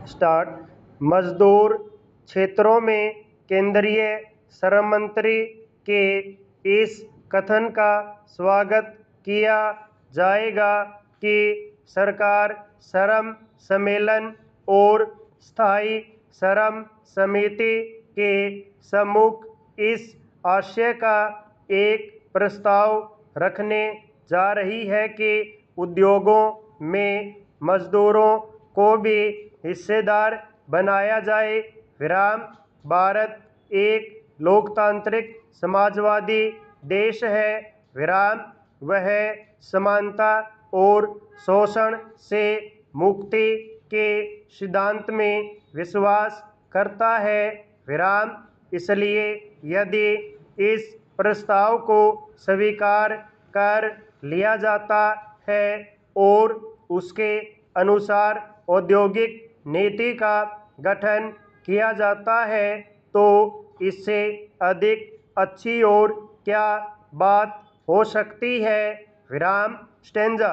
Start. मजदूर क्षेत्रों में केंद्रीय श्रम मंत्री के इस कथन का स्वागत किया जाएगा कि सरकार श्रम सम्मेलन और स्थायी श्रम समिति के सम्मुख इस आशय का एक प्रस्ताव रखने जा रही है कि उद्योगों में मजदूरों को भी हिस्सेदार बनाया जाए। विराम। भारत एक लोकतांत्रिक समाजवादी देश है। विराम। वह समानता और शोषण से मुक्ति के सिद्धांत में विश्वास करता है। विराम। इसलिए यदि इस प्रस्ताव को स्वीकार कर लिया जाता है और उसके अनुसार औद्योगिक नीति का गठन किया जाता है तो इससे अधिक अच्छी और क्या बात हो सकती है। विराम। स्टेंजा।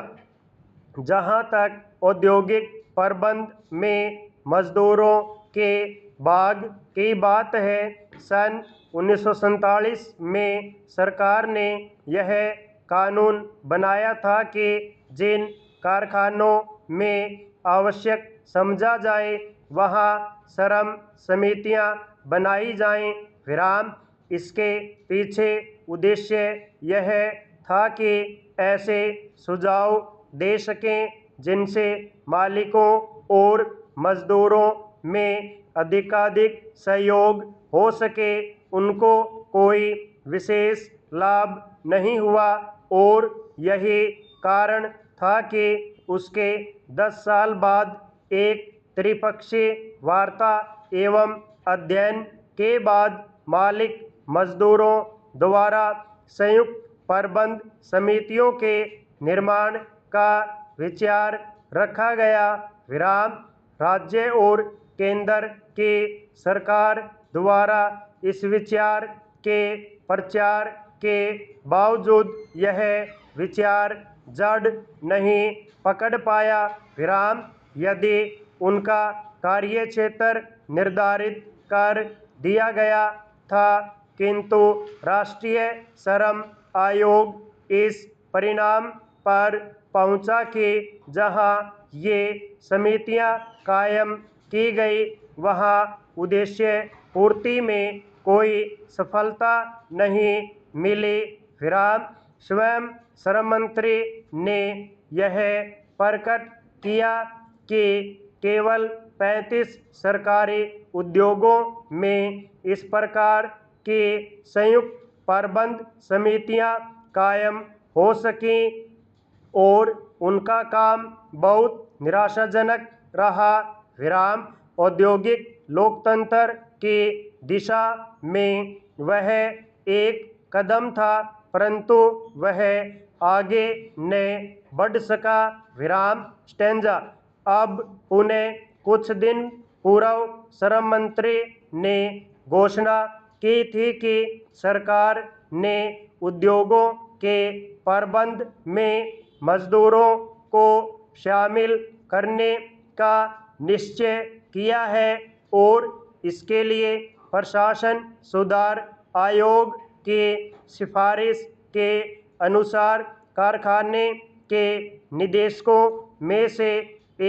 जहाँ तक औद्योगिक प्रबंध में मजदूरों के भाग की बात है, सन 1947 में सरकार ने यह कानून बनाया था कि जिन कारखानों में आवश्यक समझा जाए वहाँ श्रम समितियाँ बनाई जाएं। विराम। इसके पीछे उद्देश्य यह था कि ऐसे सुझाव दे सकें जिनसे मालिकों और मजदूरों में अधिकाधिक सहयोग हो सके। उनको कोई विशेष लाभ नहीं हुआ और यही कारण था कि उसके 10 साल बाद एक त्रिपक्षीय वार्ता एवं अध्ययन के बाद मालिक मजदूरों द्वारा संयुक्त प्रबंध समितियों के निर्माण का विचार रखा गया। विराम। राज्य और केंद्र की सरकार द्वारा इस विचार के प्रचार के बावजूद यह विचार जड़ नहीं पकड़ पाया। विराम। यदि उनका कार्यक्षेत्र निर्धारित कर दिया गया था किंतु राष्ट्रीय श्रम आयोग इस परिणाम पर पहुंचा कि जहां ये समितियां कायम की गई वहां उद्देश्य पूर्ति में कोई सफलता नहीं मिली। विराम। स्वयं श्रम मंत्री ने यह प्रकट किया कि केवल 35 सरकारी उद्योगों में इस प्रकार की संयुक्त प्रबंध समितियां कायम हो सकीं और उनका काम बहुत निराशाजनक रहा। विराम। औद्योगिक लोकतंत्र की दिशा में वह एक कदम था परंतु वह आगे न बढ़ सका। विराम। स्टेंजा। अब पुनः कुछ दिन पूर्व श्रम मंत्री ने घोषणा की थी कि सरकार ने उद्योगों के प्रबंध में मजदूरों को शामिल करने का निश्चय किया है और इसके लिए प्रशासन सुधार आयोग की सिफारिश के अनुसार कारखाने के निदेशकों में से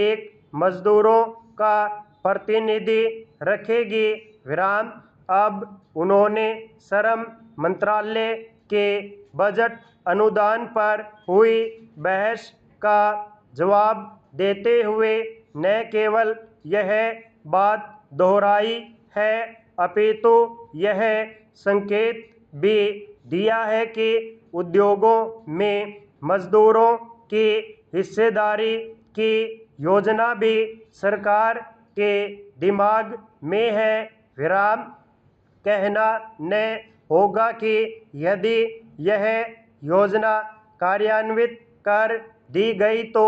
एक मजदूरों का प्रतिनिधि रखेगी। विराम। अब उन्होंने श्रम मंत्रालय के बजट अनुदान पर हुई बहस का जवाब देते हुए न केवल यह बात दोहराई है अपितु यह संकेत भी दिया है कि उद्योगों में मजदूरों की हिस्सेदारी की योजना भी सरकार के दिमाग में है। विराम। कहना न होगा कि यदि यह योजना कार्यान्वित कर दी गई तो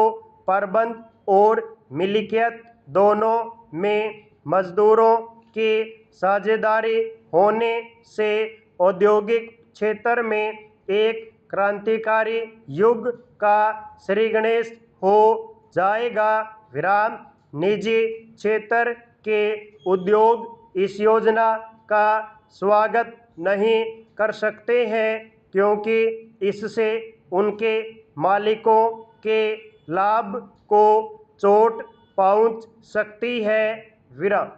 प्रबंध और मिलिकियत दोनों में मजदूरों की साझेदारी होने से औद्योगिक क्षेत्र में एक क्रांतिकारी युग का श्रीगणेश हो जाएगा। विराम। निजी क्षेत्र के उद्योग इस योजना का स्वागत नहीं कर सकते हैं क्योंकि इससे उनके मालिकों के लाभ को चोट पहुंच सकती है। विराम।